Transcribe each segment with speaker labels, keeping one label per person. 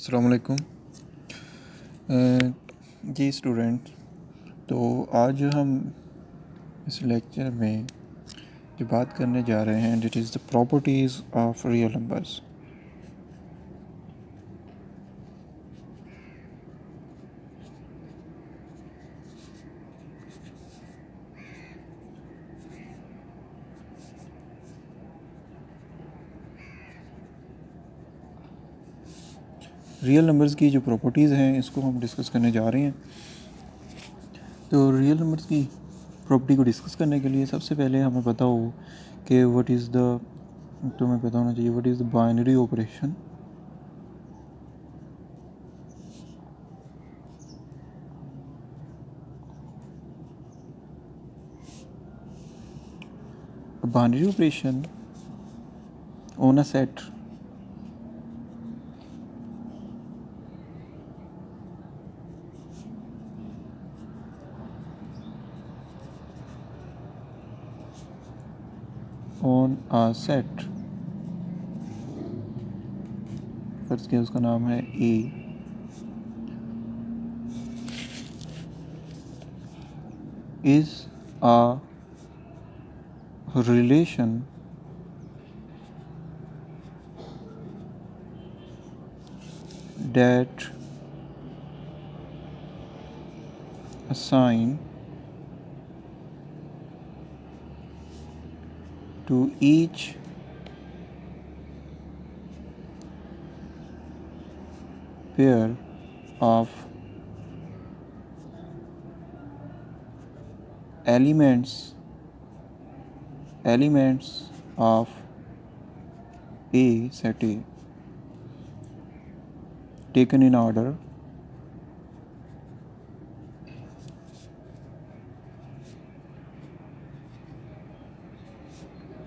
Speaker 1: अस्सलाम वालेकुम। जी स्टूडेंट, तो आज हम इस लेक्चर में जो बात करने जा रहे हैं that is the properties of real numbers. Real numbers की जो प्रॉपर्टीज़ हैं इसको हम डिस्कस करने जा रहे हैं। तो रियल नंबर्स की प्रॉपर्टी को डिस्कस करने के लिए सबसे पहले हमें पता हो कि हमें पता होना चाहिए what is the binary operation. Binary operation on a set on a set, फर्ज किया उसका नाम है ए, is a relation that assign to each pair of elements of A, set A, taken in order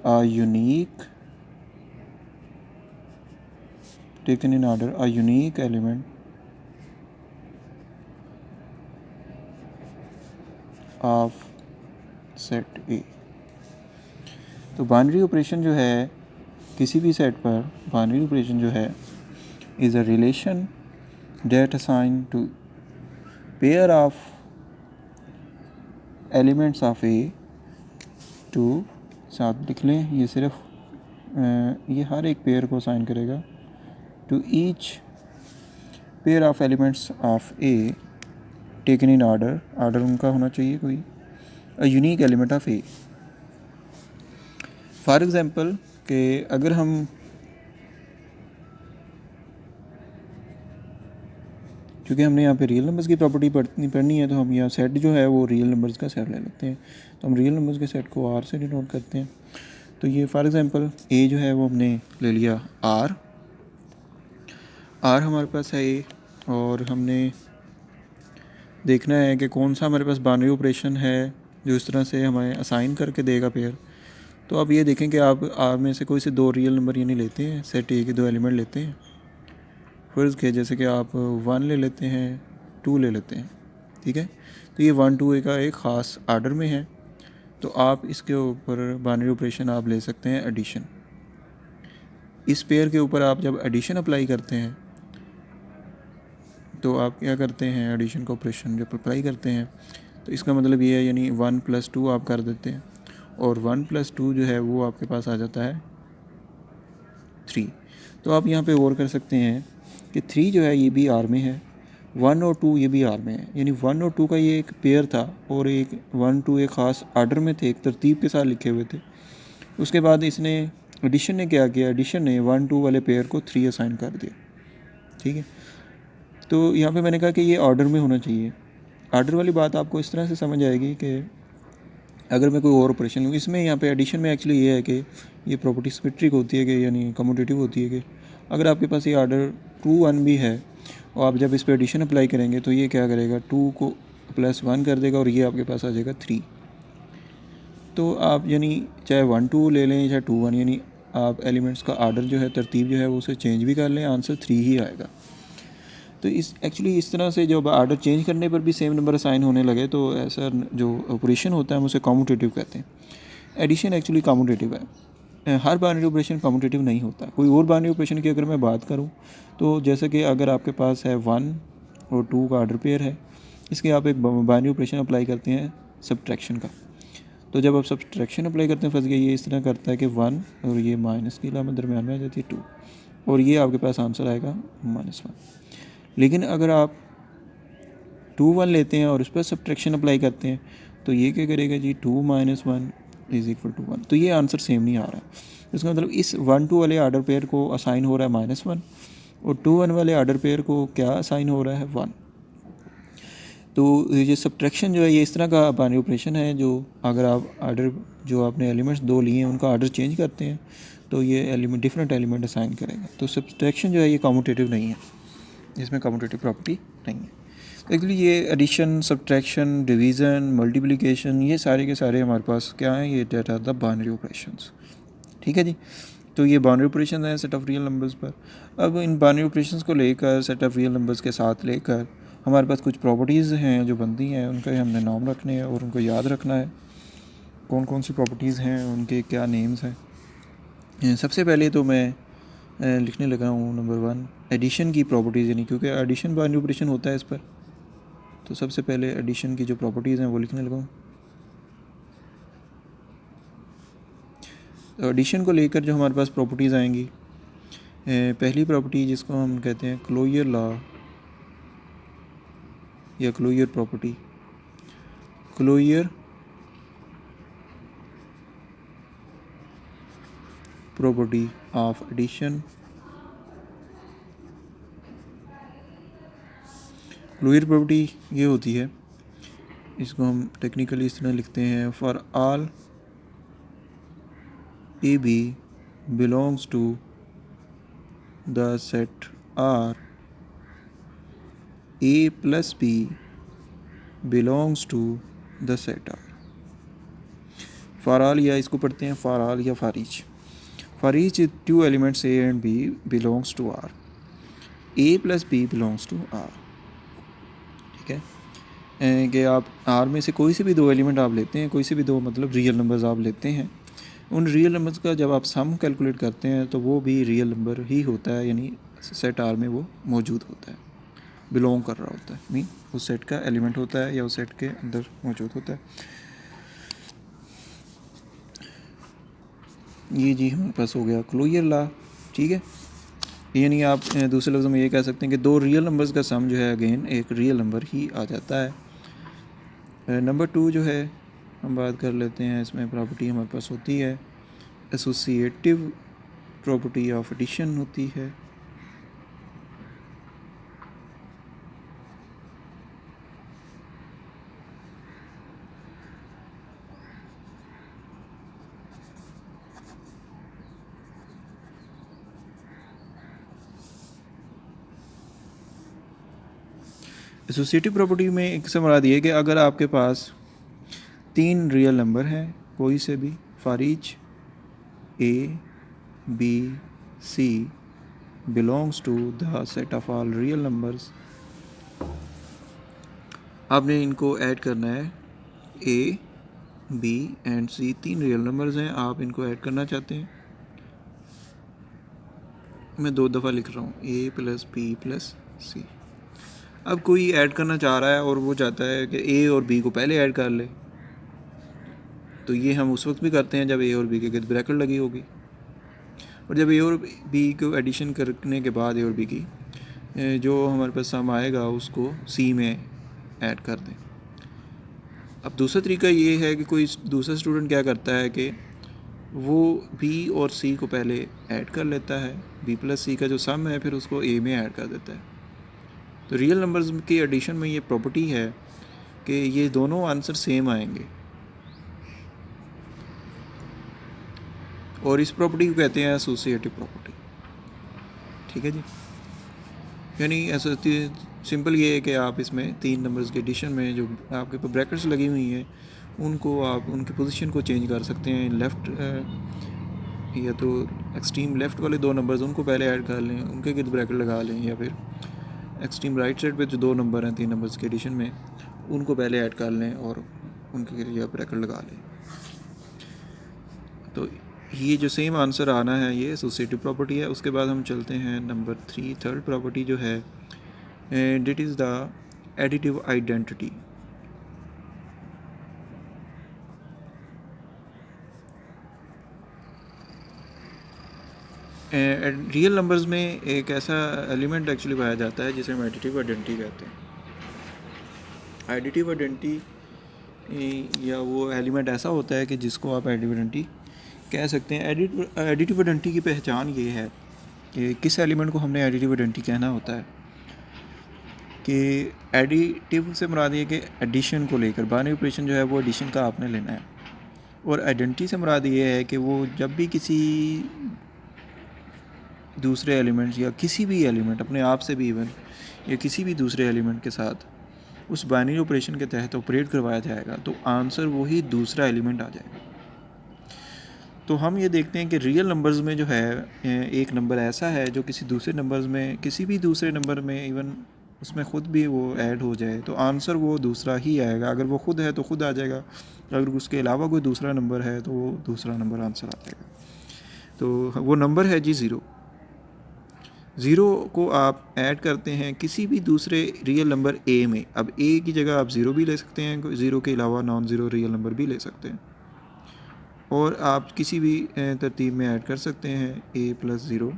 Speaker 1: a unique element of set A। तो binary operation जो है किसी भी सेट पर, बाइनरी ऑपरेशन जो है is a relation that assign to pair of elements of A to, साथ लिख लें, ये सिर्फ ये हर एक पेयर को असाइन करेगा to each pair of elements of A taken in order, order उनका होना चाहिए कोई, a unique element of A. For example कि अगर हम क्योंकि हमने यहाँ पे रियल नंबर्स की प्रॉपर्टी पढ़नी है, तो हम यहाँ सेट जो है वो रियल नंबर्स का सेट ले लेते हैं। तो हम रियल नंबर्स के सेट को आर से डिनोट करते हैं। तो ये फॉर एग्ज़ाम्पल ए जो है वो हमने ले लिया आर हमारे पास है ए, और हमने देखना है कि कौन सा हमारे पास बाइनरी ऑपरेशन है जो इस तरह से हमें असाइन करके देगा पेयर। तो अब ये देखें कि आप आर में से कोई से दो रियल नंबर यानी लेते हैं, सेट ए के दो एलिमेंट लेते हैं। फ़र्ज़ के जैसे कि आप 1 ले लेते हैं, 2 ले लेते हैं, ठीक है। तो ये 1 2 का एक ख़ास आर्डर में है। तो आप इसके ऊपर बाइनरी ऑपरेशन आप ले सकते हैं एडिशन। इस पेयर के ऊपर आप जब एडिशन अप्लाई करते हैं तो आप क्या करते हैं, एडिशन का ऑपरेशन जब अप्लाई करते हैं तो इसका मतलब ये है यानी 1 + 2 आप कर देते हैं, और 1 + 2 जो है वो आपके पास आ जाता है 3। तो आप यहाँ पे गौर कर सकते हैं कि 3 जो है ये भी आर में है, 1 और 2 ये भी आर में है, यानी 1 और 2 का ये एक पेयर था और एक 1 2 एक ख़ास आर्डर में थे, एक तरतीब के साथ लिखे हुए थे। उसके बाद इसने एडिशन ने क्या किया, एडिशन ने 1 2 वाले पेयर को 3 असाइन कर दिया, ठीक है। तो यहाँ पे मैंने कहा कि ये ऑर्डर में होना चाहिए। ऑर्डर वाली बात आपको इस तरह से समझ आएगी कि अगर मैं कोई और ऑपरेशन लूँ, इसमें यहाँ पे एडिशन में एक्चुअली ये है कि ये प्रॉपर्टी सिमेट्रिक होती है कि यानी कम्यूटेटिव होती है कि अगर आपके पास ये ऑर्डर 2 1 भी है और आप जब इस पर एडिशन अप्लाई करेंगे तो ये क्या करेगा, 2 को +1 कर देगा और ये आपके पास आ जाएगा 3। तो आप यानी चाहे 1 2 ले लें चाहे 2 1, यानी आप एलिमेंट्स का ऑर्डर जो है, तरतीब जो है वो उसे चेंज भी कर लें, आंसर 3 ही आएगा। तो इस तरह से जब ऑर्डर चेंज करने पर भी सेम नंबर असाइन होने लगे तो ऐसा जो ऑपरेशन होता है हम उसे कम्यूटेटिव कहते हैं। एडिशन एक्चुअली कम्यूटेटिव है। हर बाइनरी ऑपरेशन कम्यूटेटिव नहीं होता। कोई और बाइनरी ऑपरेशन की अगर मैं बात करूं तो जैसे कि अगर आपके पास है 1 और 2 का ऑर्डर पेयर है, इसके आप एक बाइनरी ऑपरेशन अप्लाई करते हैं सब्ट्रैक्शन का। तो जब आप सब्ट्रैक्शन अप्लाई करते हैं फंस गए, ये इस तरह करता है कि 1 और ये माइनस की अलामत दरम्यान में आ जाती है 2, और ये आपके पास आंसर आएगा -1। लेकिन अगर आप 2 1 लेते हैं और उस पर सब्ट्रैक्शन अप्लाई करते हैं तो ये क्या करेगा जी, 2 - 1 = 1। तो ये आंसर सेम नहीं आ रहा। इसका मतलब इस 1 2 वाले आर्डर पेयर को असाइन हो रहा है -1 और 2 1 वाले आर्डर पेयर को क्या असाइन हो रहा है 1। तो ये सब्ट्रैक्शन जो है ये इस तरह का बाइनरी ऑपरेशन है, जो अगर आप आर्डर जो आपने एलिमेंट्स 2 लिए हैं उनका आर्डर चेंज करते हैं तो ये एलिमेंट डिफरेंट एलिमेंट असाइन करेगा। तो सब्ट्रैक्शन जो है ये कम्यूटेटिव नहीं है, इसमें कम्यूटेटिव प्रॉपर्टी नहीं है। तो एक्चुअली ये एडिशन, सब्ट्रैक्शन, डिवीज़न, मल्टीप्लिकेशन, ये सारे के सारे हमारे पास क्या हैं, ये डेटा द बाइनरी ऑपरेशंस। ठीक है जी। तो ये बाइनरी ऑपरेशन हैं सेट ऑफ रियल नंबर्स पर। अब इन बाइनरी ऑपरेशंस को लेकर, सेट ऑफ रियल नंबर्स के साथ लेकर हमारे पास कुछ प्रॉपर्टीज़ हैं जो बनती हैं, उनके हमने नाम रखने हैं और उनको याद रखना है कौन कौन सी प्रॉपर्टीज़ हैं, उनके क्या नेम्स हैं। सबसे पहले तो मैं लिखने लगा हूँ नंबर 1 एडिशन की प्रॉपर्टीज़, यानी क्योंकि एडिशन बाइनरी ऑपरेशन होता है इस पर। तो सबसे पहले एडिशन की जो प्रॉपर्टीज़ हैं वो लिखने लगा हूँ। तो एडिशन को लेकर जो हमारे पास प्रॉपर्टीज़ आएंगी, पहली प्रॉपर्टी जिसको हम कहते हैं क्लोजर लॉ या closure property. Closure property of addition. Closure property ये होती है, इसको हम टेक्निकली इस तरह लिखते हैं, for all A B belongs to the set R A plus B belongs to the set R. For all, या इसको पढ़ते हैं फॉर ऑल या for each. For each 2 elements A and B belongs to R, A plus B belongs to R. ठीक है कि आप are में से कोई से भी 2 एलिमेंट आप लेते हैं, कोई से भी 2 मतलब रियल नंबर्स आप लेते हैं, उन रियल नंबर्स का जब आप सम कैलकुलेट करते हैं तो वो भी रियल नंबर ही होता है, यानी सेट आर में वो मौजूद होता है, बिलोंग कर रहा होता है, मीन उस सेट का एलिमेंट होता है या उस सेट के अंदर मौजूद होता है। ये जी हमारे पास हो गया क्लोजर लॉ। ठीक है, यानी आप दूसरे लफ्ज़ों में ये कह सकते हैं कि 2 रियल नंबर्स का सम जो है अगेन एक रियल नंबर ही आ जाता है। नंबर 2 जो है हम बात कर लेते हैं, इसमें प्रॉपर्टी हमारे पास होती है एसोसिएटिव प्रॉपर्टी ऑफ एडिशन होती है। एसोसिएटिव प्रॉपर्टी में एक से मुराद ये है कि अगर आपके पास 3 रियल नंबर हैं कोई से भी, for each A B C belongs to the set of all real numbers, आपने इनको ऐड करना है। A B and C 3 real numbers हैं, आप इनको ऐड करना चाहते हैं। मैं 2 दफ़ा लिख रहा हूँ, ए प्लस बी प्लस सी। अब कोई ऐड करना चाह रहा है और वो चाहता है कि ए और बी को पहले ऐड कर ले, तो ये हम उस वक्त भी करते हैं जब ए और बी के गिर्द ब्रैकेट लगी होगी, और जब ए और बी को एडिशन करने के बाद ए और बी की जो हमारे पास सम आएगा उसको सी में ऐड कर दें। अब दूसरा तरीका ये है कि कोई दूसरा स्टूडेंट क्या करता है कि वो बी और सी को पहले ऐड कर लेता है, बी प्लस सी का जो सम है फिर उसको ए में ऐड कर देता है। तो रियल नंबर्स की एडिशन में ये प्रॉपर्टी है कि ये दोनों आंसर सेम आएंगे, और इस प्रॉपर्टी को कहते हैं एसोसिएटिव प्रॉपर्टी। ठीक है जी, यानी ऐसा सिंपल ये है कि आप इसमें 3 नंबर्स के एडिशन में जो आपके पास ब्रैकेट्स लगी हुई हैं उनको आप उनकी पोजीशन को चेंज कर सकते हैं। लेफ़्ट या तो एक्सट्रीम लेफ़्ट वाले 2 नंबर्स उनको पहले ऐड कर लें, उनके गिर्द ब्रैकेट लगा लें, या फिर एक्सट्रीम राइट साइड पे जो 2 नंबर हैं 3 नंबर्स के एडिशन में उनको पहले ऐड कर लें और उनके गिर्द ब्रैकेट लगा लें। तो ये जो सेम आंसर आना है ये एसोसिएटिव प्रॉपर्टी है। उसके बाद हम चलते हैं नंबर 3, थर्ड प्रॉपर्टी जो है that is the additive identity. Real numbers में एक ऐसा एलिमेंट एक्चुअली पाया जाता है जिसे हम एडिटिव आइडेंटिटी कहते हैं। एडिटिव आइडेंटिटी या वो एलिमेंट ऐसा होता है कि जिसको आप एडिटिव आइडेंटिटी कह सकते हैं। एडिटिव आइडेंटिटी की पहचान ये है कि किस एलिमेंट को हमने एडिटिव आइडेंटिटी कहना होता है कि एडिटिव से मुराद ये कि एडिशन को लेकर बाइनरी ऑपरेशन जो है वो एडिशन का आपने लेना है, और आइडेंटिटी से मुराद ये है कि वो जब भी किसी दूसरे एलिमेंट या किसी भी एलिमेंट अपने आप से भी इवन या किसी भी दूसरे एलिमेंट के साथ उस बाइनरी ऑपरेशन के तहत ऑपरेट करवाया जाएगा तो आंसर वही दूसरा एलिमेंट आ जाएगा। तो हम ये देखते हैं कि रियल नंबर्स में जो है एक नंबर ऐसा है जो किसी दूसरे नंबर्स में किसी भी दूसरे नंबर में इवन उसमें ख़ुद भी वो ऐड हो जाए तो आंसर वो दूसरा ही आएगा। अगर वो खुद है तो खुद आ जाएगा, अगर उसके अलावा कोई दूसरा नंबर है तो वो दूसरा नंबर आंसर आ जाएगा। तो वो नंबर है जी ज़ीरो। ज़ीरो को आप ऐड करते हैं किसी भी दूसरे रियल नंबर ए में। अब ए की जगह आप ज़ीरो भी ले सकते हैं, ज़ीरो के अलावा नॉन ज़ीरो रियल नंबर भी ले सकते हैं, और आप किसी भी तरतीब में ऐड कर सकते हैं ए प्लस ज़ीरो।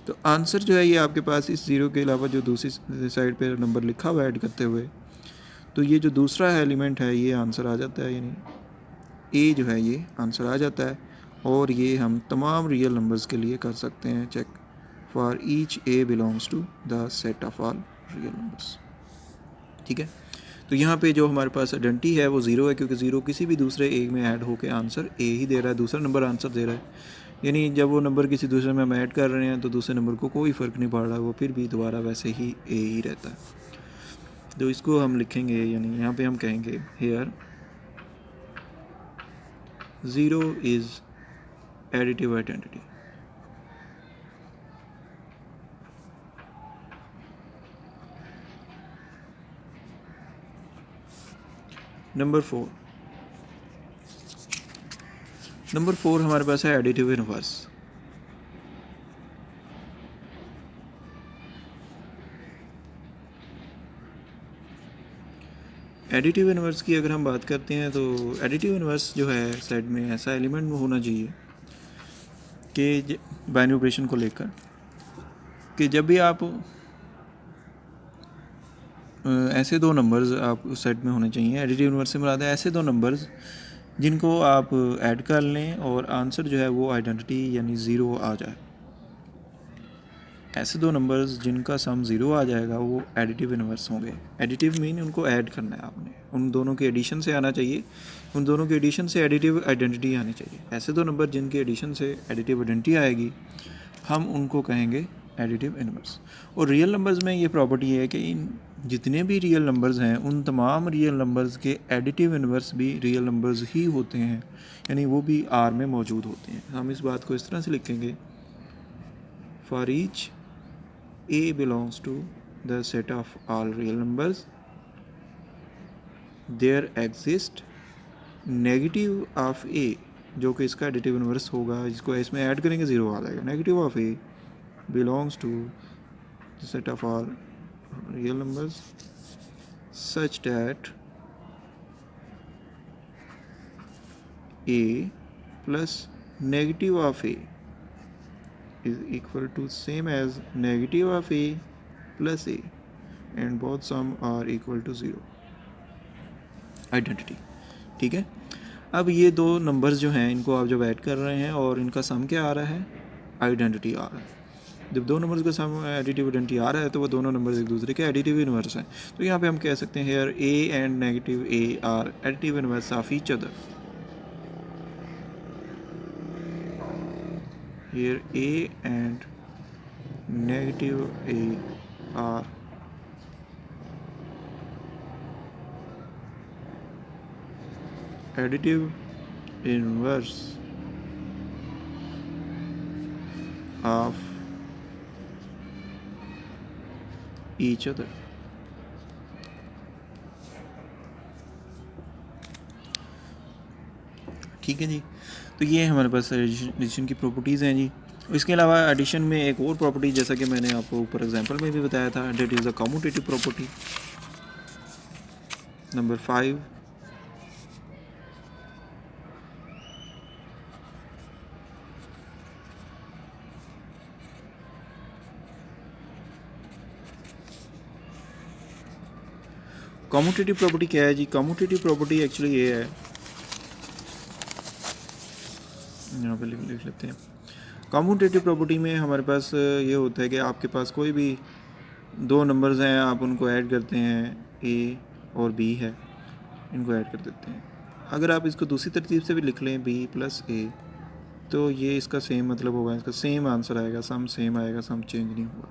Speaker 1: तो आंसर जो है ये आपके पास इस ज़ीरो के अलावा जो दूसरी साइड पे नंबर लिखा हुआ ऐड करते हुए, तो ये जो दूसरा एलिमेंट है ये आंसर आ जाता है, यानी ए जो है ये आंसर आ जाता है। और ये हम तमाम रियल नंबर्स के लिए कर सकते हैं check. For each A belongs to the set of all real numbers. ठीक है, तो यहाँ पे जो हमारे पास आइडेंटिटी है वो ज़ीरो है, क्योंकि ज़ीरो किसी भी दूसरे ए में ऐड होकर आंसर ए ही दे रहा है, दूसरा नंबर आंसर दे रहा है। यानी जब वो नंबर किसी दूसरे में हम ऐड कर रहे हैं तो दूसरे नंबर को कोई फ़र्क नहीं पड़ रहा, वो फिर भी दोबारा वैसे ही ए ही रहता है। तो इसको हम लिखेंगे, यानी यहाँ पे हम कहेंगे here zero is additive identity. Number 4 हमारे पास है एडिटिव इनवर्स। एडिटिव इनवर्स की अगर हम बात करते हैं तो एडिटिव इनवर्स जो है सेट में ऐसा एलिमेंट होना चाहिए कि बाइनरी ऑपरेशन को लेकर कि जब भी आप ऐसे दो नंबर्स आप उस सेट में होने चाहिए। एडिटिव इनवर्स से मुराद है ऐसे दो नंबर्स जिनको आप ऐड कर लें और आंसर जो है वो आइडेंटिटी यानी ज़ीरो आ जाए। ऐसे दो नंबर्स जिनका सम ज़ीरो आ जाएगा वो एडिटिव इनवर्स होंगे। एडिटिव मीन उनको ऐड करना है आपने, उन दोनों के एडिशन से आना चाहिए, उन दोनों के एडिशन से एडिटिव आइडेंटिटी आनी चाहिए। ऐसे दो नंबर जिनके एडिशन से एडिटिव आइडेंटिटी आएगी हम उनको कहेंगे एडिटिव इनवर्स। और रियल नंबर्स में ये प्रॉपर्टी है कि इन जितने भी रियल नंबर्स हैं उन तमाम रियल नंबर्स के एडिटिव इनवर्स भी रियल नंबर्स ही होते हैं, यानी वो भी आर में मौजूद होते हैं। हम इस बात को इस तरह से लिखेंगे, for each A belongs to the set of all real numbers, there exist negative of A, जो कि इसका एडिटिव इनवर्स होगा, जिसको इसमें ऐड करेंगे ज़ीरो आ जाएगा। Negative of A belongs to the set of all real numbers such that A plus negative of A is equal to same as negative of A plus A and both sum are equal to zero. Identity. ठीक है, अब ये दो numbers जो हैं इनको आप जब ऐड कर रहे हैं और इनका सम क्या आ रहा है, आइडेंटिटी आ रहा है। जब दो नंबर्स का सम एडिटिव आइडेंटिटी आ रहा है तो वो दोनों नंबर्स एक दूसरे के एडिटिव इनवर्स हैं। तो यहाँ पे हम कह सकते हैं here A and negative A are additive inverse of each other. Here A and negative A are additive inverse of each other। ठीक है जी। तो ये हमारे पास एडिशन की प्रॉपर्टीज़ हैं जी। इसके अलावा एडिशन में एक और प्रॉपर्टी, जैसा कि मैंने आपको ऊपर एग्जांपल में भी बताया था, date is a commutative property number 5। Commutative property क्या है जी? कम्यूटेटिव प्रॉपर्टी एक्चुअली ये है, यहाँ पे लिख लेते हैं। कम्यूटेटिव प्रॉपर्टी में हमारे पास ये होता है कि आपके पास कोई भी दो नंबर्स हैं, आप उनको ऐड करते हैं, ए और बी है, इनको ऐड कर देते हैं। अगर आप इसको दूसरी तरतीब से भी लिख लें, बी प्लस ए, तो ये इसका सेम मतलब होगा, इसका सेम आंसर आएगा, सम सेम आएगा, सम चेंज नहीं होगा।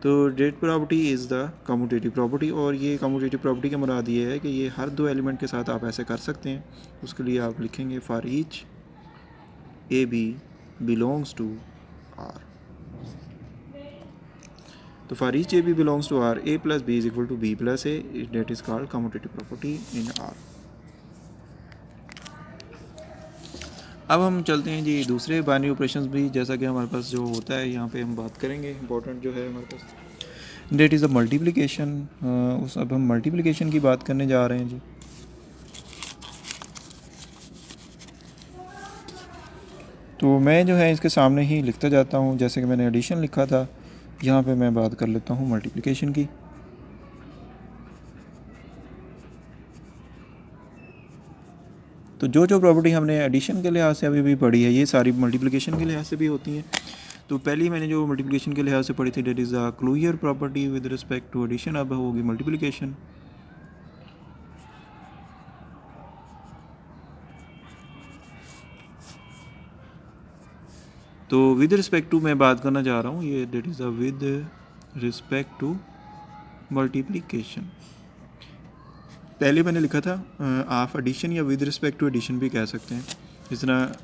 Speaker 1: तो that property is the commutative property, और ये कम्यूटेटिव प्रॉपर्टी का मुराद ये है कि ये हर दो एलिमेंट के साथ आप ऐसे कर सकते हैं। उसके लिए आप लिखेंगे for each A B belongs to R. तो for each A B belongs to R, A plus b is equal to b plus a, that is called commutative property in R. अब हम चलते हैं जी दूसरे बाइनरी ऑपरेशंस भी, जैसा कि हमारे पास जो होता है यहाँ पे हम बात करेंगे। इंपॉर्टेंट जो है हमारे पास डेट इज़ अ मल्टीप्लिकेशन। उस अब हम मल्टीप्लिकेशन की बात करने जा रहे हैं जी। तो मैं जो है इसके सामने ही लिखता जाता हूँ, जैसे कि मैंने एडिशन लिखा था, यहाँ पे मैं बात कर लेता हूँ मल्टीप्लिकेशन की। तो जो जो प्रॉपर्टी हमने एडिशन के लिहाज से अभी भी पढ़ी है, ये सारी मल्टीप्लिकेशन के लिहाज से भी होती हैं। तो पहली मैंने जो मल्टीप्लिकेशन के लिहाज से पढ़ी थी, that is a closure property with respect to addition, अब होगी मल्टीप्लिकेशन। तो विद रिस्पेक्ट टू मैं बात करना चाह रहा हूँ, ये that is a with respect to multiplication. पहले मैंने लिखा था ऑफ एडिशन या विद रिस्पेक्ट टू एडिशन भी कह सकते हैं, इस तरह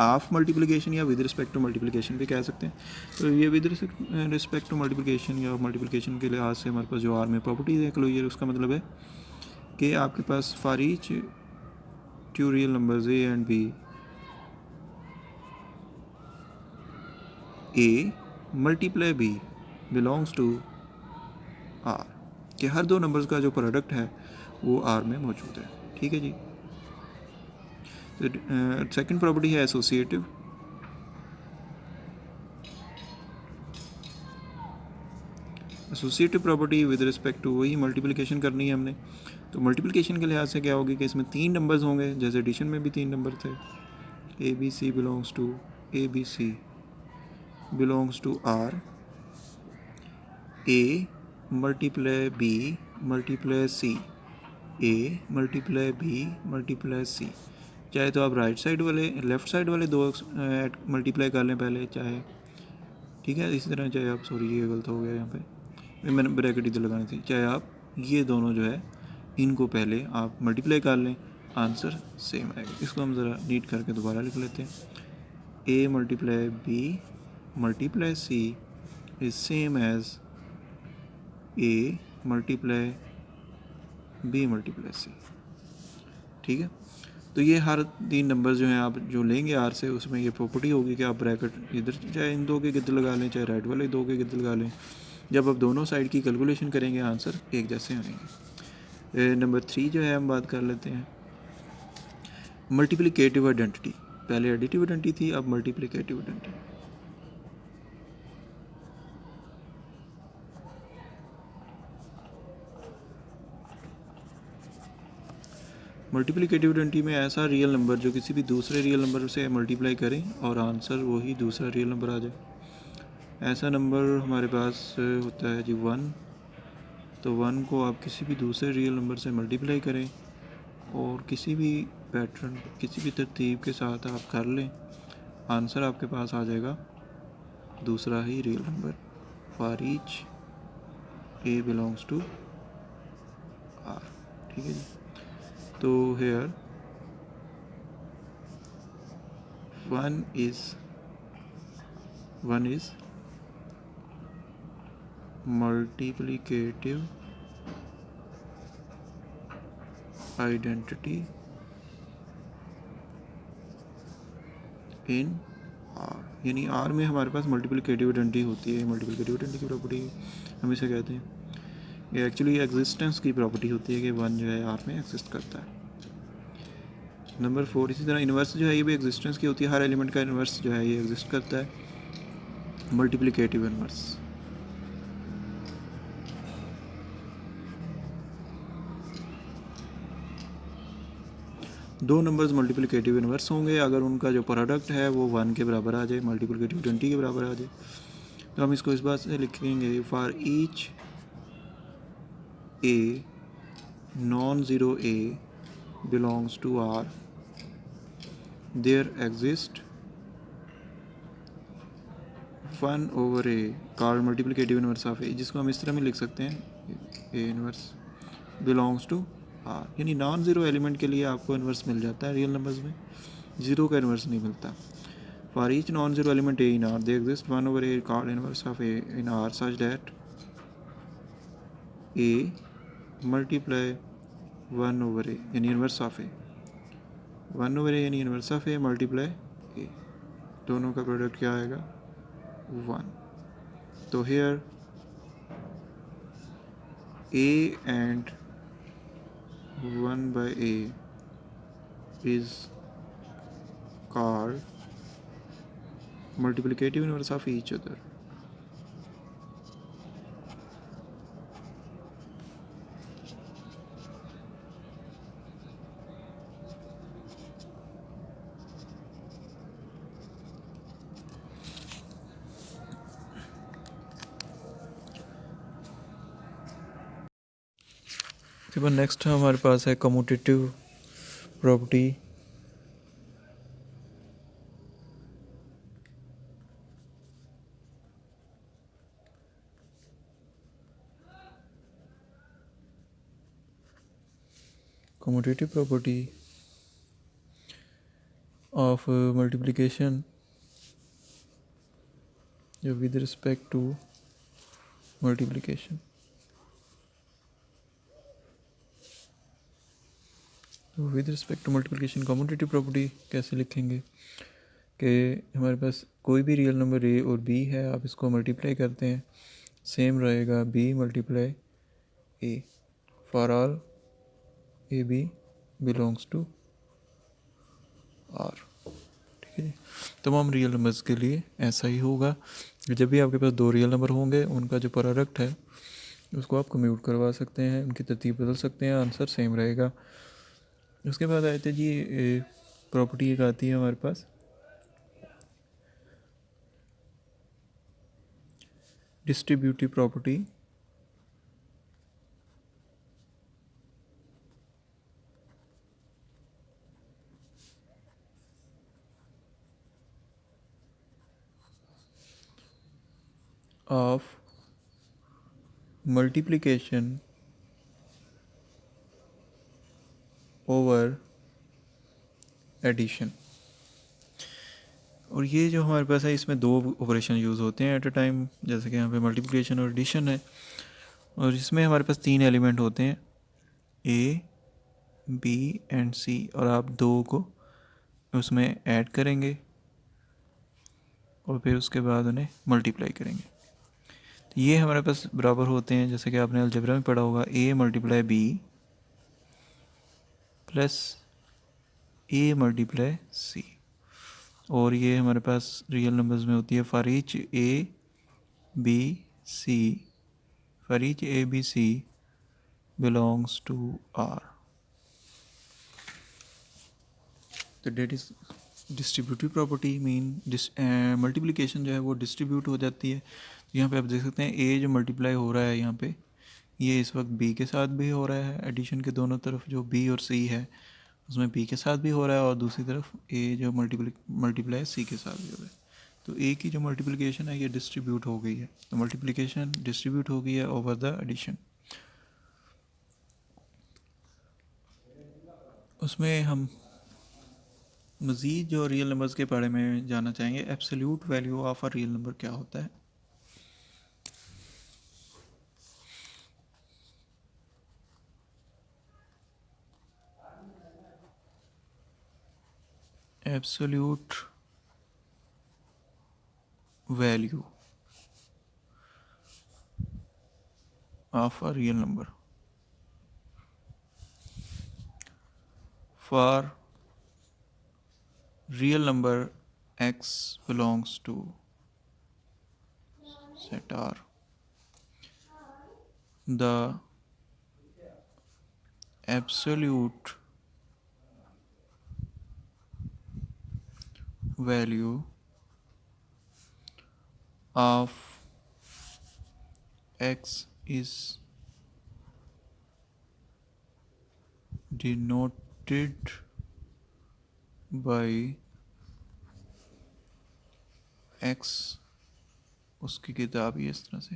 Speaker 1: ऑफ मल्टीप्लिकेशन या विद रिस्पेक्ट टू मल्टीप्लिकेशन भी कह सकते हैं। तो ये विद रिस्पेक्ट टू मल्टीप्लिकेशन या मल्टीप्लिकेशन के लिहाज से हमारे पास जो आर में प्रॉपर्टीज़ है क्लोजर, उसका मतलब है कि आपके पास for each two real numbers a and b, a multiply b belongs to R, कि हर दो नंबर्स का जो प्रोडक्ट है वो आर में मौजूद है। ठीक है जी। तो सेकंड प्रॉपर्टी है associative. Associative property with respect to वही मल्टीप्लिकेशन करनी है हमने। तो मल्टीप्लिकेशन के लिहाज से क्या होगी कि इसमें तीन नंबर्स होंगे, जैसे एडिशन में भी तीन नंबर थे। A B C belongs to, a B C belongs to R, a multiply b multiply c, a multiply b multiply c. चाहे तो आप राइट साइड वाले, लेफ़्ट साइड वाले दो मल्टीप्लाई कर लें पहले, चाहे, ठीक है, इसी तरह चाहे आप, सॉरी ये गलत हो गया यहाँ पे, मैंने ब्रैकेट इधर लगानी थी, चाहे आप ये दोनों जो है इनको पहले आप मल्टीप्लाई कर लें, आंसर सेम आएगा। इसको हम ज़रा नीट करके दोबारा लिख लेते हैं। A multiply b multiply c is same as a multiply b multiply c. ठीक है। तो ये हर तीन नंबर जो हैं आप जो लेंगे आर से, उसमें ये प्रॉपर्टी होगी कि आप ब्रैकेट इधर चाहे इन दो के गिद्द लगा लें, चाहे राइट वाले दो के गिद्द लगा लें, जब आप दोनों साइड की कैलकुलेशन करेंगे आंसर एक जैसे आएंगे। नंबर 3 जो है हम बात कर लेते हैं मल्टीप्लिकेटिव आइडेंटिटी। पहले एडिटिव आइडेंटिटी थी, अब मल्टीप्लिकेटिव आइडेंटिटी। मल्टीप्लिकेटिव आइडेंटिटी में ऐसा रियल नंबर जो किसी भी दूसरे रियल नंबर से मल्टीप्लाई करें और आंसर वही दूसरा रियल नंबर आ जाए, ऐसा नंबर हमारे पास होता है जी 1। तो 1 को आप किसी भी दूसरे रियल नंबर से मल्टीप्लाई करें और किसी भी पैटर्न, किसी भी तरतीब के साथ आप कर लें, आंसर आपके पास आ जाएगा दूसरा ही real number. For each A belongs to R. ठीक है जी। तो here 1 is multiplicative identity in R, यानी आर में हमारे पास मल्टीप्लिकेटिव आइडेंटिटी होती है। मल्टीप्लिकेटिव आइडेंटिटी की प्रॉपर्टी हम इसे कहते हैं, ये एक्चुअली एग्जिस्टेंस की प्रॉपर्टी होती है कि वन जो है आर में एग्जिस्ट करता है। नंबर 4, इसी तरह इन्वर्स जो है ये भी एग्जिस्टेंस की होती है, हर एलिमेंट का इन्वर्स जो है ये एग्जिस्ट करता है, मल्टीप्लिकेटिव इन्वर्स। दो नंबर्स मल्टीप्लिकेटिव इन्वर्स होंगे अगर उनका जो प्रोडक्ट है वो 1 के बराबर आ जाए, मल्टीप्लिकेटिव 20 के बराबर आ जाए। तो हम इसको इस बात से लिखेंगे, for each a non zero a belongs to R there exist 1 over a called multiplicative inverse of a, जिसको हम इस तरह में लिख सकते हैं, a inverse belongs to R, यानी नॉन ज़ीरो एलिमेंट के लिए आपको इन्वर्स मिल जाता है रियल नंबर्स में, ज़ीरो का इन्वर्स नहीं मिलता। For each non zero element a in R they exist 1 over a called inverse of a in R such that a multiply 1 over a, यानी inverse of a, 1 over a यानी inverse of a multiply a, दोनों का product क्या आएगा 1। तो here a and 1 by a is called multiplicative inverse of each other. इसके बाद next हमारे पास है commutative property. Commutative property of multiplication with respect to multiplication. With respect to multiplication commutative property कैसे लिखेंगे कि हमारे पास कोई भी रियल नंबर ए और बी है, आप इसको मल्टीप्लाई करते हैं, सेम रहेगा B multiply A for all A B belongs to R. ठीक है जी, तमाम रियल नंबर्स के लिए ऐसा ही होगा। जब भी आपके पास दो रियल नंबर होंगे उनका जो प्रोडक्ट है उसको आप कम्यूट करवा सकते हैं, उनकी तरतीब बदल सकते हैं, आंसर सेम रहेगा। उसके बाद आए थे जी प्रॉपर्टी एक आती है हमारे पास distributive property. Of multiplication over addition. और ये जो हमारे पास है इसमें दो ऑपरेशन यूज़ होते हैं एट अ टाइम, जैसे कि यहाँ पे मल्टीप्लिकेशन और एडिशन है, और इसमें हमारे पास तीन एलिमेंट होते हैं ए बी एंड सी, और आप दो को उसमें ऐड करेंगे और फिर उसके बाद उन्हें मल्टीप्लाई करेंगे। तो ये हमारे पास बराबर होते हैं, जैसे कि आपने अलजेब्रा में पढ़ा होगा, a multiply b plus a multiply c. और ये हमारे पास रियल नंबर्स में होती है for each A B c, for each A B C belongs to R. तो that is distributive property mean multiplication जो है वो डिस्ट्रीब्यूट हो जाती है। तो यहाँ पे आप देख सकते हैं ए जो मल्टीप्लाई हो रहा है यहाँ पे, ये इस वक्त बी के साथ भी हो रहा है, एडिशन के दोनों तरफ जो बी और सी है उसमें बी के साथ भी हो रहा है, और दूसरी तरफ ए जो मल्टीप्लाई सी के साथ भी हो रहा है। तो ए की जो मल्टीप्लिकेशन है ये डिस्ट्रीब्यूट हो गई है, तो मल्टीप्लिकेशन डिस्ट्रीब्यूट हो गई है ओवर द एडिशन। उसमें हम मज़ीद जो रियल नंबर्स के बारे में जानना चाहेंगे, absolute value of a real number क्या होता है। Absolute value of a real number. For real number x belongs to set R, the absolute value of x is denoted by x, उसकी किताब ही इस तरह से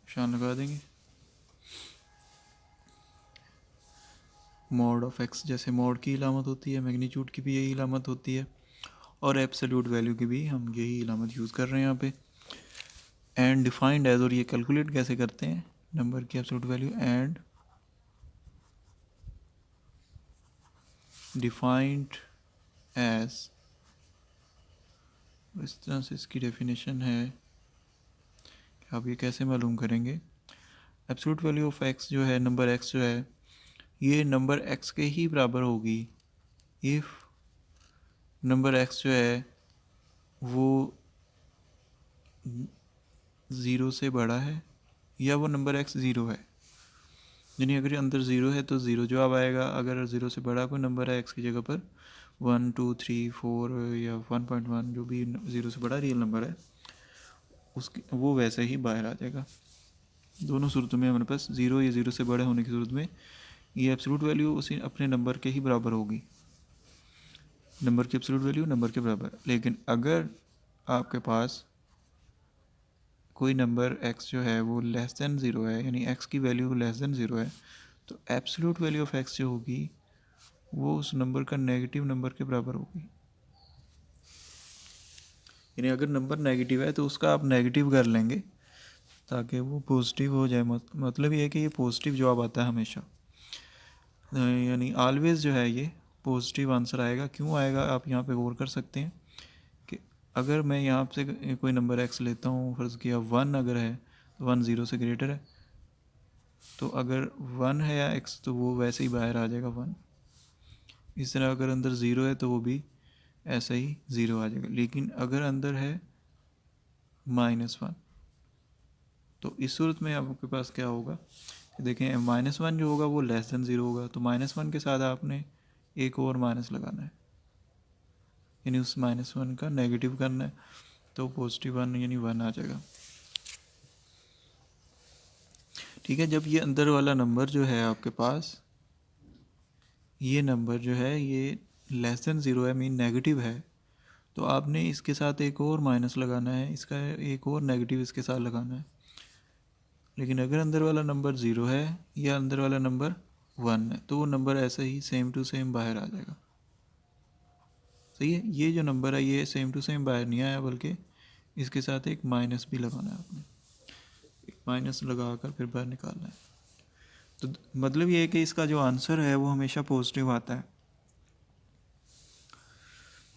Speaker 1: निशान लगा देंगे। मॉड ऑफ एक्स, जैसे मॉड की इलामत होती है, मैग्नीट्यूड की भी यही इलामत होती है, और एब्सोल्यूट वैल्यू की भी हम यही इलामत यूज़ कर रहे हैं यहाँ पे। एंड डिफाइंड एज, और ये कैलकुलेट कैसे करते हैं नंबर की absolute value, and defined as, इस तरह से इसकी डेफिनेशन है कि आप ये कैसे मालूम करेंगे। एब्सोल्यूट वैल्यू ऑफ एक्स जो है, नंबर एक्स जो है, ये नंबर एक्स के ही बराबर होगी इफ़ नंबर एक्स जो है वो 0 से बड़ा है या वो नंबर एक्स 0 है। यानी अगर अंदर 0 है तो 0 जवाब आएगा, अगर 0 से बड़ा कोई नंबर है एक्स की जगह पर 1 2 3 4 या 1.1 जो भी 0 से बड़ा रियल नंबर है उसकी वो वैसे ही बाहर आ जाएगा। दोनों सूरतों में हमारे पास 0 या 0 से बड़े होने की सूरत में ये एब्सोल्यूट वैल्यू उसी अपने नंबर के ही बराबर होगी, नंबर की एब्सोल्यूट वैल्यू नंबर के बराबर। लेकिन अगर आपके पास कोई नंबर x जो है वो लेस दैन 0 है, यानी x की वैल्यू लेस दैन 0 है, तो एब्सोल्यूट वैल्यू ऑफ x जो होगी वो उस नंबर का नेगेटिव नंबर के बराबर होगी। यानी अगर नंबर नेगेटिव है तो उसका आप नेगेटिव कर लेंगे ताकि वो पॉजिटिव हो जाए। मतलब ये है कि ये पॉजिटिव जवाब आता है हमेशा, यानी ऑलवेज जो है ये पॉजिटिव आंसर आएगा। क्यों आएगा आप यहाँ पे गौर कर सकते हैं कि अगर मैं यहाँ से कोई नंबर x लेता हूँ, फ़र्ज़ किया 1 अगर है तो 1 0 से ग्रेटर है, तो अगर 1 है या x तो वो वैसे ही बाहर आ जाएगा 1। इस तरह अगर अंदर 0 है तो वो भी ऐसा ही 0 आ जाएगा। लेकिन अगर अंदर है -1 तो इस सूरत में आपके पास क्या होगा कि देखें -1 जो होगा वो लेस दैन 0 होगा, तो -1 के साथ आपने एक और माइनस लगाना है, यानी उस -1 का नेगेटिव करना है, तो पॉजिटिव 1 यानी 1 आ जाएगा। ठीक है, जब ये अंदर वाला नंबर जो है आपके पास, ये नंबर जो है ये लेस दैन 0 है, मीन नेगेटिव है, तो आपने इसके साथ एक और माइनस लगाना है, इसका एक और नेगेटिव इसके साथ लगाना है। लेकिन अगर अंदर वाला नंबर 0 है या अंदर वाला नंबर 1 है तो वो नंबर ऐसा ही सेम टू सेम बाहर आ जाएगा। सही है, ये जो नंबर है ये सेम टू सेम बाहर नहीं आया, बल्कि इसके साथ एक माइनस भी लगाना है आपने, एक माइनस लगा कर फिर बाहर निकालना है। तो मतलब ये है कि इसका जो आंसर है वो हमेशा पॉजिटिव आता है।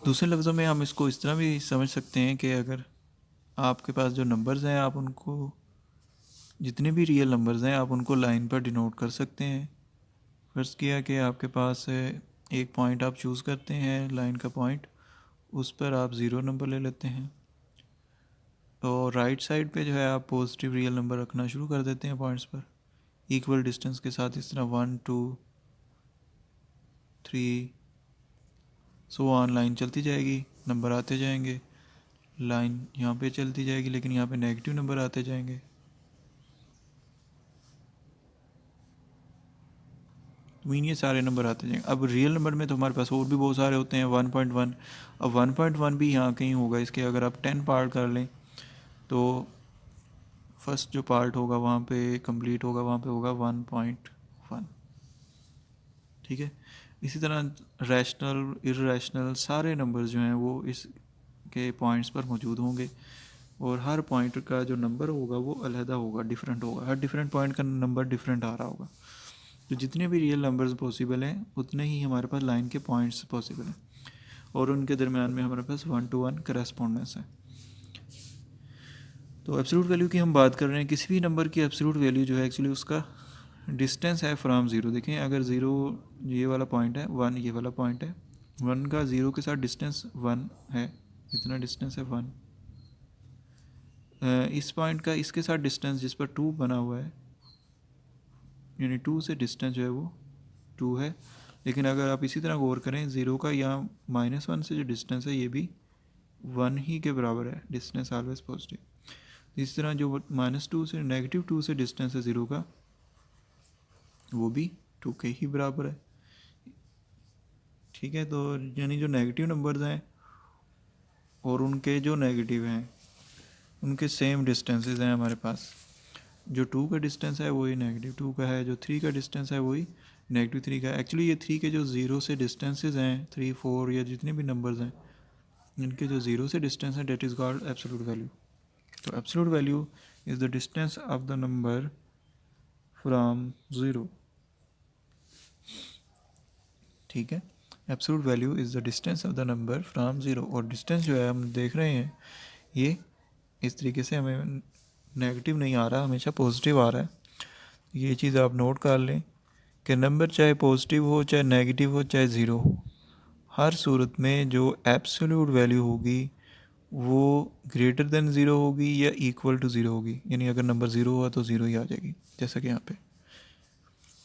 Speaker 1: दूसरे लफ्ज़ों में हम इसको इस तरह भी समझ सकते हैं कि अगर आपके पास जो नंबर्स हैं आप उनको, जितने भी रियल नंबर्स हैं आप उनको लाइन पर डिनोट कर सकते हैं। फ़र्ज़ किया कि आपके पास एक पॉइंट आप चूज़ करते हैं, लाइन का पॉइंट, उस पर आप 0 नंबर ले लेते हैं, और राइट साइड पे जो है आप पॉजिटिव रियल नंबर रखना शुरू कर देते हैं पॉइंट्स पर इक्वल डिस्टेंस के साथ। इस तरह 1 2 3 सो ऑन लाइन चलती जाएगी, नंबर आते जाएंगे, लाइन यहाँ पे चलती जाएगी लेकिन यहाँ पे नेगेटिव नंबर आते जाएंगे। मीन ये सारे नंबर आते जाएंगे। अब रियल नंबर में तो हमारे पास और भी बहुत सारे होते हैं, 1.1। अब 1.1 भी यहाँ कहीं होगा, इसके अगर आप 10 पार्ट कर लें तो फर्स्ट जो पार्ट होगा वहाँ पे कंप्लीट होगा, वहाँ पे होगा 1.1। ठीक है, इसी तरह रैशनल इर्रेशनल सारे नंबर्स जो हैं वो इस के पॉइंट्स पर मौजूद होंगे, और हर पॉइंट का जो नंबर होगा वो अलहदा होगा, डिफरेंट होगा, हर डिफरेंट पॉइंट का नंबर डिफरेंट आ रहा होगा। तो जितने भी रियल नंबर्स पॉसिबल हैं उतने ही हमारे पास लाइन के पॉइंट्स पॉसिबल हैं। और उनके दरमियान में हमारे पास 1 to 1 करेस्पॉन्डेंस है। तो एब्सोल्यूट वैल्यू की हम बात कर रहे हैं, किसी भी नंबर की एब्सोल्यूट वैल्यू जो है एक्चुअली उसका डिस्टेंस है फ्रॉम ज़ीरो। देखें अगर ज़ीरो ये वाला पॉइंट है, 1 ये वाला पॉइंट है, 1 का ज़ीरो के साथ डिस्टेंस 1 है, इतना डिस्टेंस है 1। इस पॉइंट का इसके साथ डिस्टेंस जिस पर 2 बना हुआ है, यानी 2 से डिस्टेंस जो है वो 2 है। लेकिन अगर आप इसी तरह गौर करें, ज़ीरो का या -1 से जो डिस्टेंस है ये भी 1 ही के बराबर है, डिस्टेंस ऑलवेज पॉजिटिव। इस तरह जो -2 से -2 से डिस्टेंस है ज़ीरो का, वो भी 2 के ही बराबर है। ठीक है, तो यानी जो नेगेटिव नंबर्स हैं और उनके जो नेगेटिव हैं उनके सेम डिस्टेंसेस हैं हमारे पास। जो 2 का डिस्टेंस है वही -2 का है, जो 3 का डिस्टेंस है वही -3 का है। एक्चुअली ये 3 के जो ज़ीरो से डिस्टेंसेस हैं, 3, 4 या जितने भी नंबर्स हैं, इनके जो ज़ीरो से डिस्टेंस है that is called absolute value. तो absolute value is the distance of the number from zero. ठीक है, absolute value is the distance of the number from zero. और डिस्टेंस जो है हम देख रहे हैं ये इस तरीके से हमें नेगेटिव नहीं आ रहा, हमेशा पॉजिटिव आ रहा है। ये चीज़ आप नोट कर लें कि नंबर चाहे पॉजिटिव हो, चाहे नेगेटिव हो, चाहे ज़ीरो हो, हर सूरत में जो एब्सोल्यूट वैल्यू होगी वो ग्रेटर देन ज़ीरो होगी या इक्वल टू ज़ीरो होगी। यानी अगर नंबर ज़ीरो हुआ तो ज़ीरो ही आ जाएगी, जैसा कि यहाँ पे।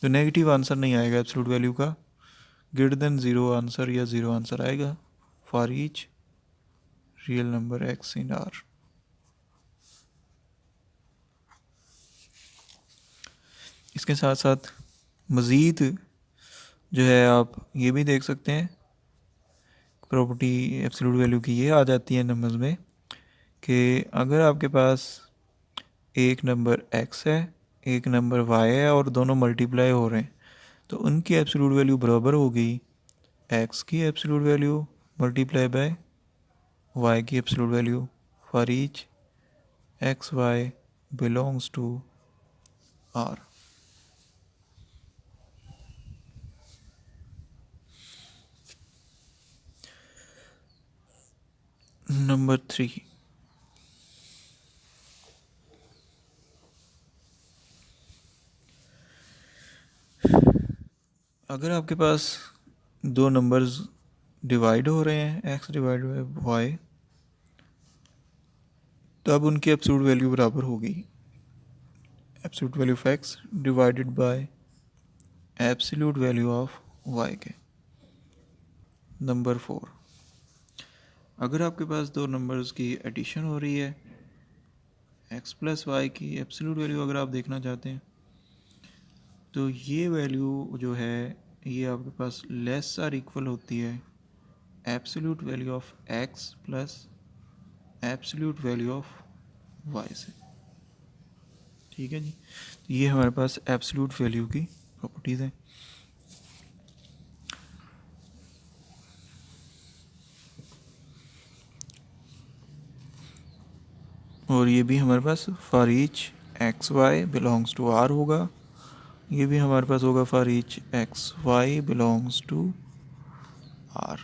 Speaker 1: तो नेगेटिव आंसर नहीं आएगा एब्सोल्यूट वैल्यू का, ग्रेटर देन ज़ीरो आंसर या ज़ीरो आंसर आएगा for each real number x in are. इसके साथ साथ मज़ीद जो है आप ये भी देख सकते हैं, प्रॉपर्टी एब्सोल्यूट वैल्यू की ये आ जाती है नंबर्स में कि अगर आपके पास एक नंबर x है, एक नंबर y है और दोनों मल्टीप्लाई हो रहे हैं, तो उनकी एब्सोल्यूट वैल्यू बराबर होगी x की absolute value multiply by y की absolute value for each x Y belongs to R। Number 3, अगर आपके पास दो नंबर्स डिवाइड हो रहे हैं, x डिवाइड बाय y, तब उनकी एब्सोल्यूट वैल्यू बराबर होगी absolute value of x divided by absolute value of y के। नंबर 4, अगर आपके पास दो नंबर्स की एडिशन हो रही है, x प्लस वाई की एब्सोल्यूट वैल्यू अगर आप देखना चाहते हैं, तो ये वैल्यू जो है ये आपके पास लेस आर इक्वल होती है absolute value of x plus absolute value of y से। ठीक है जी, तो ये हमारे पास एब्सोल्यूट वैल्यू की प्रॉपर्टीज़ हैं। और ये भी हमारे पास for each x Y belongs to R होगा, ये भी हमारे पास होगा for each x Y belongs to R.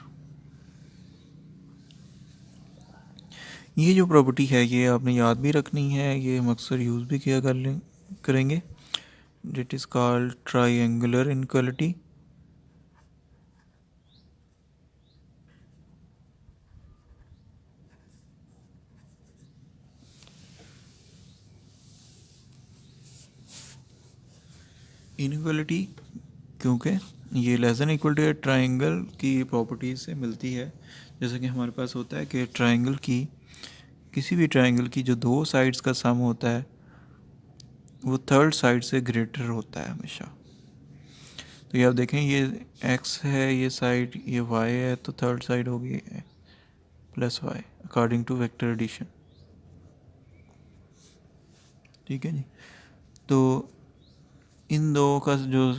Speaker 1: ये जो प्रॉपर्टी है ये आपने याद भी रखनी है, ये हम अक्सर यूज़ भी किया करेंगे। It is called triangular inequality. Inequality क्योंकि ये less than equal to triangle की प्रॉपर्टीज से मिलती है। जैसे कि हमारे पास होता है कि ट्राइंगल की, किसी भी ट्राइंगल की जो दो साइड्स का सम होता है वो थर्ड साइड से ग्रेटर होता है हमेशा। तो ये आप देखें, ये x है ये साइड, ये y है, तो थर्ड साइड होगी plus y according to vector addition. ठीक है जी, तो इन दो का जो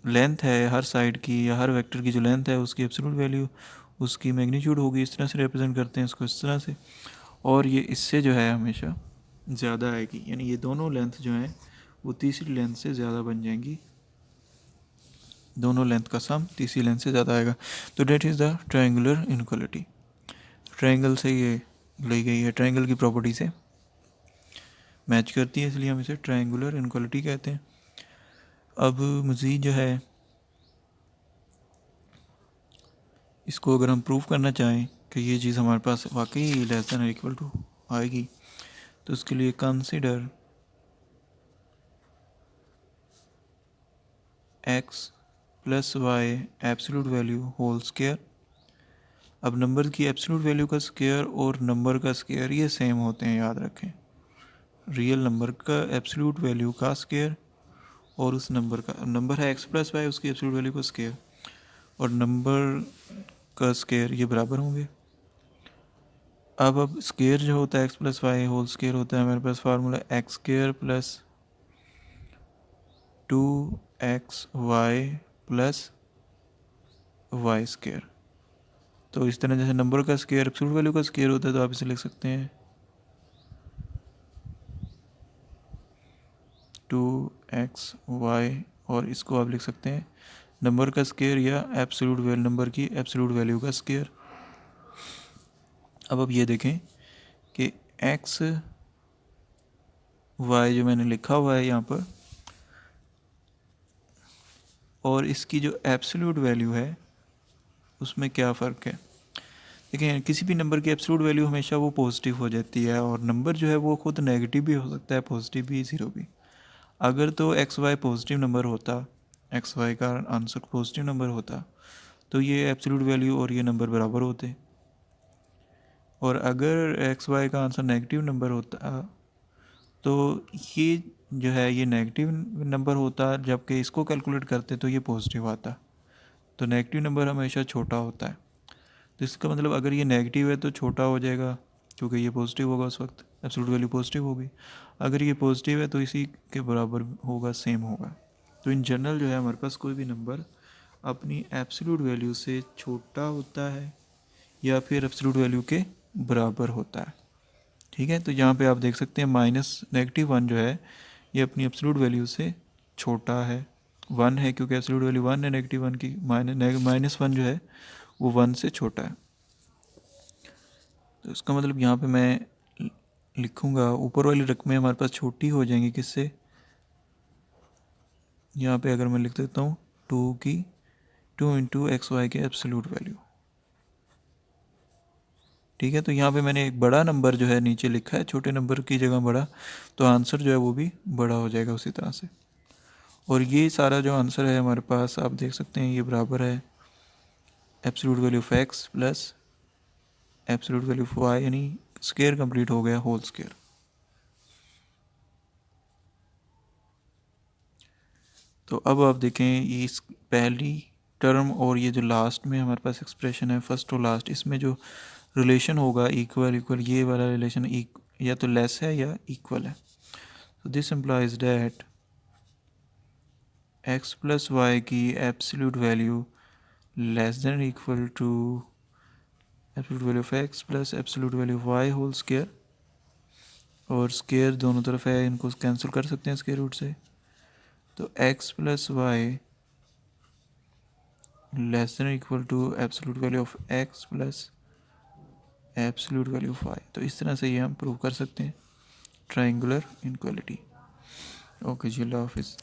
Speaker 1: लेंथ है हर साइड की या हर वेक्टर की जो लेंथ है उसकी एब्सोल्यूट वैल्यू उसकी मैग्नीट्यूड होगी। इस तरह से रिप्रेजेंट करते हैं इसको, इस तरह से, और ये इससे जो है हमेशा ज़्यादा आएगी, यानी ये दोनों लेंथ जो हैं वो तीसरी लेंथ से ज़्यादा बन जाएंगी दोनों लेंथ का सम तीसरी लेंथ से ज़्यादा आएगा। तो that is the triangular inequality. Triangle से ये ली गई है, ट्रायंगल की प्रॉपर्टी से मैच करती है, इसलिए हम इसे ट्रायंगुलर इनक्वालिटी कहते हैं। अब मज़ीद जो है इसको अगर हम प्रूव करना चाहें कि ये चीज़ हमारे पास वाकई लेस दैन और इक्वल टू आएगी, तो उसके लिए consider x plus Y absolute value whole square. अब नंबर की एब्सोल्यूट वैल्यू का स्क्वायर और नंबर का स्क्वायर ये सेम होते हैं, याद रखें। रियल नंबर का एब्सोल्यूट वैल्यू का स्क्वायर और उस नंबर का, नंबर है x प्लस वाई, उसकी एब्सोल्यूट वैल्यू का स्क्वायर और नंबर का स्क्वायर ये बराबर होंगे। अब स्क्वायर जो होता है x plus y whole square होता है, हमारे पास formula x square plus 2xy plus y square. तो इस तरह जैसे नंबर का स्क्वायर एब्सोल्यूट वैल्यू का स्क्वायर होता है, तो आप इसे लिख सकते हैं 2xy, और इसको आप लिख सकते हैं नंबर का स्क्वायर या एब्सोल्यूट वैल्यू, नंबर की एब्सोल्यूट वैल्यू का स्क्वायर। अब ये देखें कि एक्स वाई जो मैंने लिखा हुआ है यहाँ पर, और इसकी जो एब्सोल्यूट वैल्यू है उसमें क्या फ़र्क है। देखिए, किसी भी नंबर की एब्सोल्यूट वैल्यू हमेशा वो पॉजिटिव हो जाती है, और नंबर जो है वो खुद नेगेटिव भी हो सकता है, पॉजिटिव भी, ज़ीरो भी। अगर तो एक्स वाई पॉजिटिव नंबर होता, एक्स वाई का आंसर पॉजिटिव नंबर होता, तो ये एब्सोल्यूट वैल्यू और ये नंबर बराबर होते। और अगर एक्स वाई का आंसर नेगेटिव नंबर होता, तो ये जो है ये नेगेटिव नंबर होता, जबकि इसको कैलकुलेट करते तो ये पॉजिटिव आता। तो नेगेटिव नंबर हमेशा छोटा होता है। तो इसका मतलब अगर ये नेगेटिव है तो छोटा हो जाएगा, क्योंकि ये पॉजिटिव होगा, उस वक्त एब्सोल्यूट वैल्यू पॉजिटिव होगी। अगर ये पॉजिटिव है तो इसी के बराबर होगा, सेम होगा। तो इन जनरल जो है हमारे पास कोई भी नंबर अपनी एब्सोल्यूट वैल्यू से छोटा होता है या फिर एब्सोल्यूट वैल्यू के बराबर होता है। ठीक है, तो यहाँ पे आप देख सकते हैं माइनस नेगेटिव वन जो है ये अपनी एब्सोल्यूट वैल्यू से छोटा है, वन है, क्योंकि एब्सोल्यूट वैल्यू वन है नेगेटिव वन की, माइनस वन जो है वो वन से छोटा है। तो इसका मतलब यहाँ पे मैं लिखूँगा, ऊपर वाली रकमें हमारे पास छोटी हो जाएंगी किससे, यहाँ पे अगर मैं लिख देता हूँ 2 इंटू एक्स वाई के एब्सोल्यूट वैल्यू। ठीक है, तो यहाँ पे मैंने एक बड़ा नंबर जो है नीचे लिखा है, छोटे नंबर की जगह बड़ा, तो आंसर जो है वो भी बड़ा हो जाएगा उसी तरह से। और ये सारा जो आंसर है हमारे पास, आप देख सकते हैं ये बराबर है absolute value of x plus absolute value of Y, यानी स्क्वायर कंप्लीट हो गया, होल स्क्वायर। तो अब आप देखें ये इस पहली टर्म और ये जो लास्ट में हमारे पास एक्सप्रेशन है फर्स्ट और लास्ट, इसमें जो रिलेशन होगा इक्वल इक्वल, ये वाला रिलेशन या तो लेस है या इक्वल है। तो this implies that x plus y की absolute value less than equal to absolute value of x plus absolute value of y whole square. और स्क्वायर दोनों तरफ है, इनको कैंसिल कर सकते हैं स्क्वायर रूट से। तो X plus Y less than equal to absolute value of x plus absolute value of Y. तो इस तरह से ये हम प्रूव कर सकते हैं ट्रायंगुलर इनक्वालिटी। ओके जी, अल्लाह हाफिज़।